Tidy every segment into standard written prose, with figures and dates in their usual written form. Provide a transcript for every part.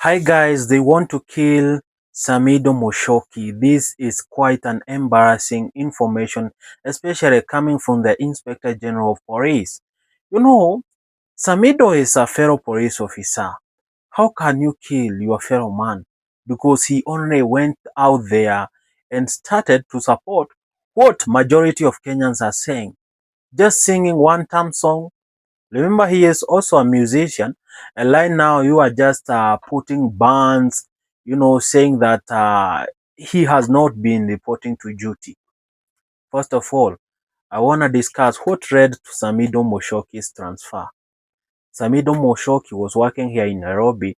Hi guys, they want to kill SAMIDO Moshoki. This is quite an embarrassing information, especially coming from the Inspector General of Police. You know, SAMIDO is a fellow police officer. How can you kill your fellow man? Because he only went out there and started to support what majority of Kenyans are saying. Just singing one term song. Remember, he is also a musician, and right now you are just putting bans, saying that he has not been reporting to duty. First of all, I want to discuss what led to Samido Moshoki's transfer. Samido Moshoki was working here in Nairobi,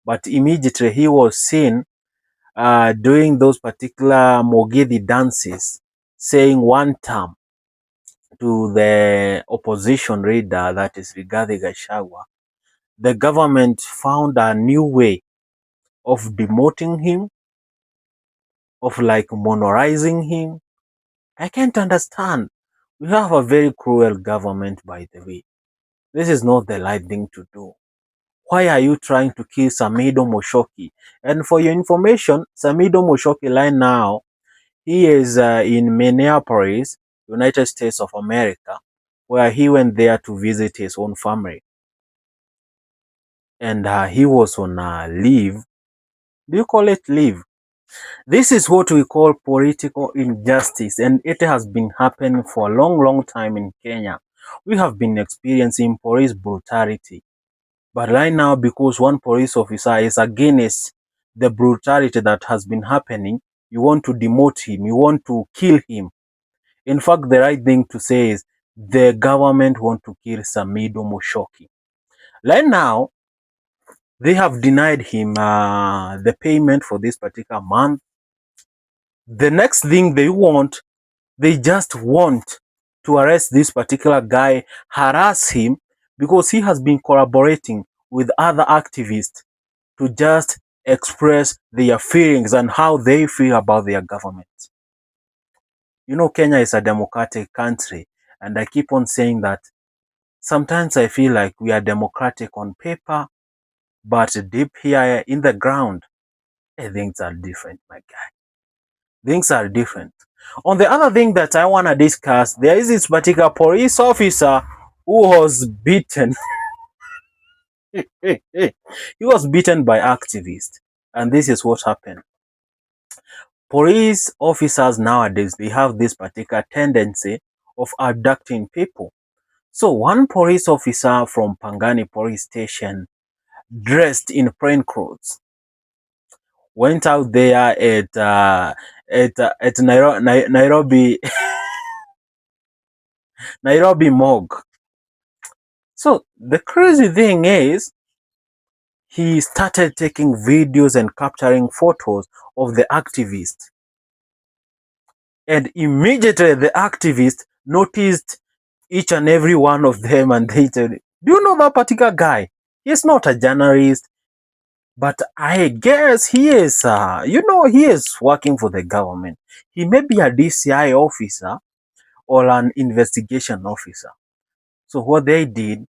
but immediately he was seen doing those particular Mogidi dances, saying one term to the opposition leader, that is Rigathi Gachagua. The government found a new way of demoting him, of like monorizing him. I can't understand. We have a very cruel government, by the way. This is not the right thing to do. Why are you trying to kill Samido Moshoki? And for your information, Samido Moshoki right now, he is in Minneapolis, United States of America, where he went there to visit his own family. And he was on leave. Do you call it leave? This is what we call political injustice, and it has been happening for a long, long time in Kenya. We have been experiencing police brutality. But right now, because one police officer is against the brutality that has been happening, you want to demote him, you want to kill him. In fact, the right thing to say is the government want to kill Samido Moshoki. Right now, they have denied him the payment for this particular month. The next thing they just want to arrest this particular guy, harass him, because he has been collaborating with other activists to just express their feelings and how they feel about their government. You know, Kenya is a democratic country, and I keep on saying that sometimes I feel like we are democratic on paper, but deep here in the ground, things are different, my guy. Things are different. On the other thing that I want to discuss, there is this particular police officer who was beaten. He was beaten by activists. And this is what happened. Police officers nowadays, they have this particular tendency of abducting people. So one police officer from Pangani police station, dressed in plain clothes, went out there at Nairobi Nairobi morgue. So the crazy thing is, he started taking videos and capturing photos of the activists. And immediately the activists noticed each and every one of them, and they said, do you know that particular guy? He's not a journalist, but I guess he is, he is working for the government. He may be a DCI officer or an investigation officer. So what they did,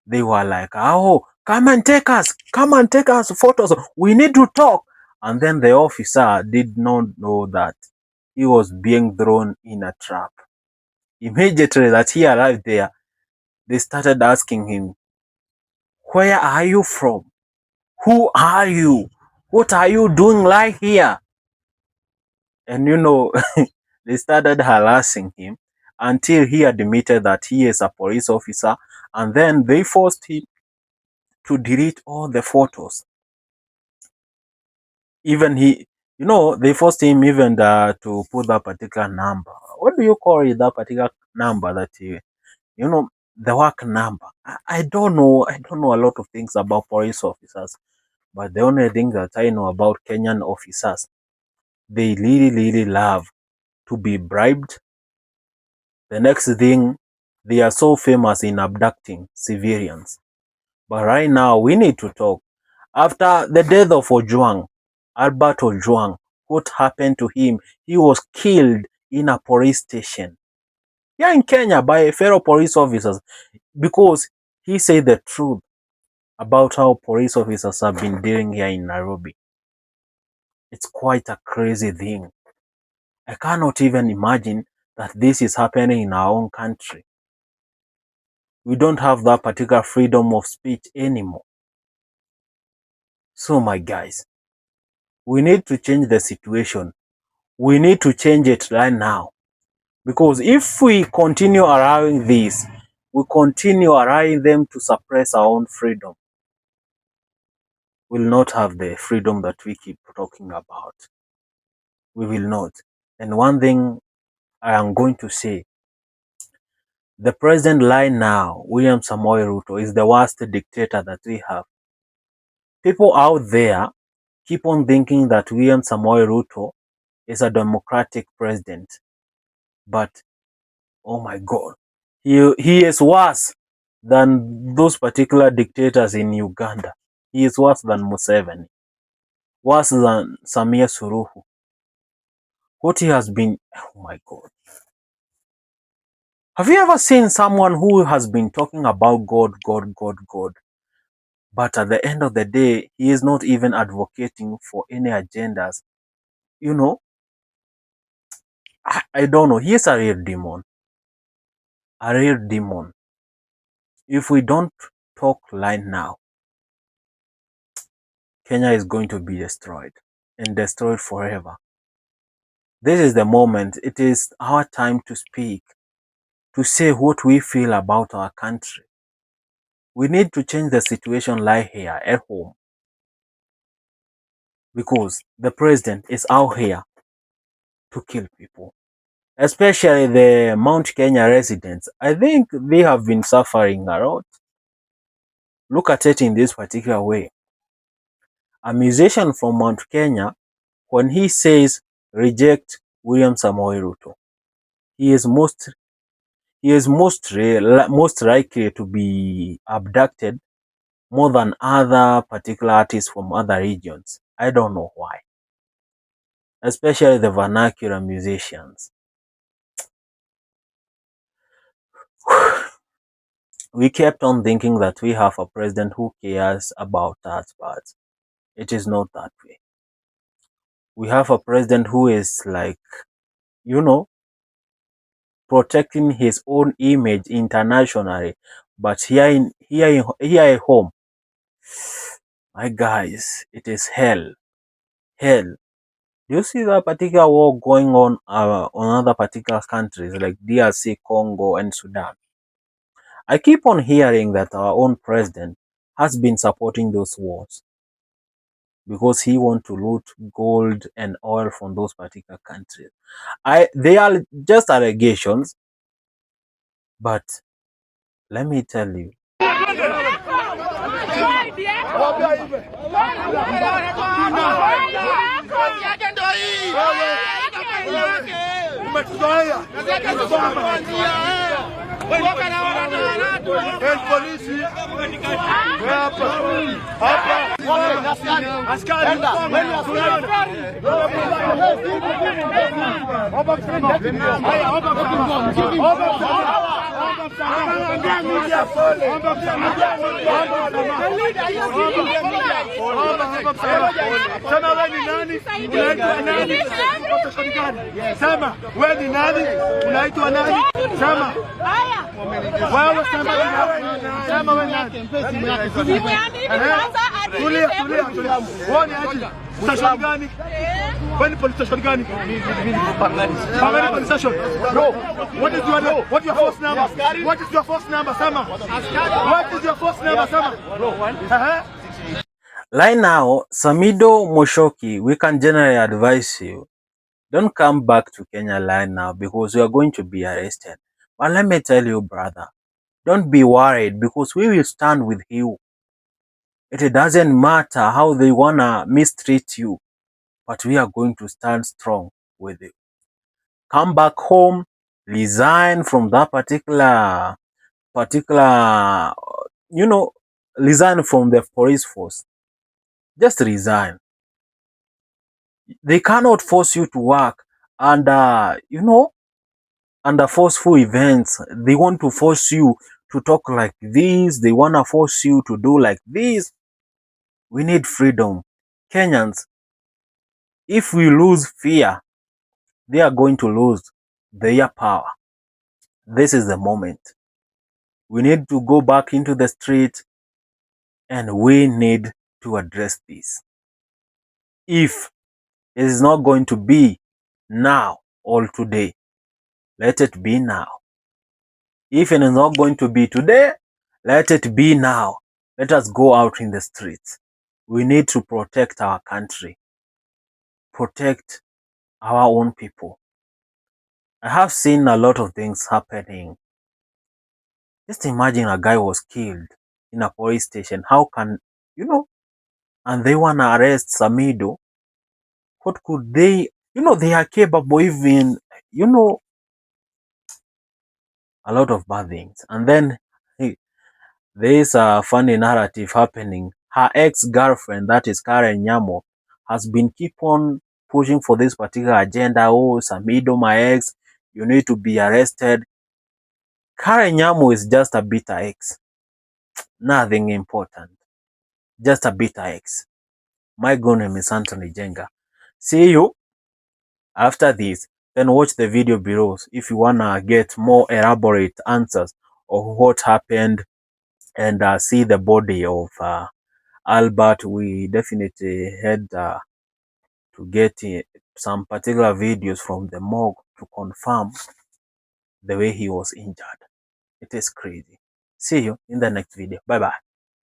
they were like, oh, come and take us photos. We need to talk. And then the officer did not know that he was being thrown in a trap. Immediately that he arrived there, they started asking him, where are you from? Who are you? What are you doing right here? And they started harassing him until he admitted that he is a police officer, and then they forced him to delete all the photos. Even they forced him even to put that particular number. What do you call it, that particular number that the work number? I don't know. I don't know a lot of things about police officers, but the only thing that I know about Kenyan officers, they really, really love to be bribed. The next thing, they are so famous in abducting civilians. But right now, we need to talk. After the death of Ojwang, Albert Ojwang, what happened to him? He was killed in a police station here in Kenya by fellow police officers because he said the truth. about how police officers have been dealing here in Nairobi. It's quite a crazy thing. I cannot even imagine that this is happening in our own country. We don't have that particular freedom of speech anymore. So my guys, we need to change the situation. We need to change it right now. Because if we continue allowing this, we continue allowing them to suppress our own freedom, we'll not have the freedom that we keep talking about. We will not. And one thing I am going to say, the president right now, William Samoei Ruto, is the worst dictator that we have. People out there keep on thinking that William Samoei Ruto is a democratic president. But, oh my God, he is worse than those particular dictators in Uganda. He is worse than Museveni, worse than Samia Suluhu. What he has been, oh my God. Have you ever seen someone who has been talking about God, God, God, God, but at the end of the day, he is not even advocating for any agendas? You know, I don't know. He is a real demon. A real demon. If we don't talk right now, Kenya is going to be destroyed and destroyed forever. This is the moment. It is our time to speak, to say what we feel about our country. We need to change the situation right here at home, because the president is out here to kill people, especially the Mount Kenya residents. I think they have been suffering a lot. Look at it in this particular way. A musician from Mount Kenya, when he says reject William Samoei Ruto, he is most likely to be abducted more than other particular artists from other regions. I don't know why. Especially the vernacular musicians. We kept on thinking that we have a president who cares about us, but it is not that way. We have a president who is like, you know, protecting his own image internationally, but here at home, my guys, it is hell. Hell. Do you see that particular war going on other particular countries like DRC, Congo, and Sudan? I keep on hearing that our own president has been supporting those wars because he wants to loot gold and oil from those particular countries. They are just allegations, but let me tell you. Sema wewe ni nani? Unaitwa nani? Sema. Wewe sema wewe nani? Tulia. Wewe ni aje? Station gani? Wewe ni police station gani? Pangani police station. No. What is your first number? What is your first number? Sema. What is your first number? Sema. Right now, SAMIDO Moshoki, we can generally advise you, don't come back to Kenya right now because you are going to be arrested. But let me tell you, brother, don't be worried because we will stand with you. It doesn't matter how they wanna mistreat you, but we are going to stand strong with you. Come back home, resign from that particular, resign from the police force. Just resign. They cannot force you to work under, under forceful events. They want to force you to talk like this. They want to force you to do like this. We need freedom. Kenyans, if we lose fear, they are going to lose their power. This is the moment. We need to go back into the street and we need to address this. If it is not going to be now or today, let it be now. If it is not going to be today, let it be now. Let us go out in the streets. We need to protect our country, protect our own people. I have seen a lot of things happening. Just imagine a guy was killed in a police station. How can, and they want to arrest SAMIDO? What could they, they are capable even, a lot of bad things. And then there is a funny narrative happening. Her ex-girlfriend, that is Karen Nyamo, has been keep on pushing for this particular agenda. Oh, SAMIDO, my ex, you need to be arrested. Karen Nyamo is just a bitter ex. Nothing important. Just a bitter ex. My good name is Anthony Jenga. See you after this. Then watch the video below if you wanna get more elaborate answers of what happened and see the body of Albert. We definitely had to get some particular videos from the morgue to confirm the way he was injured. It is crazy. See you in the next video. Bye bye.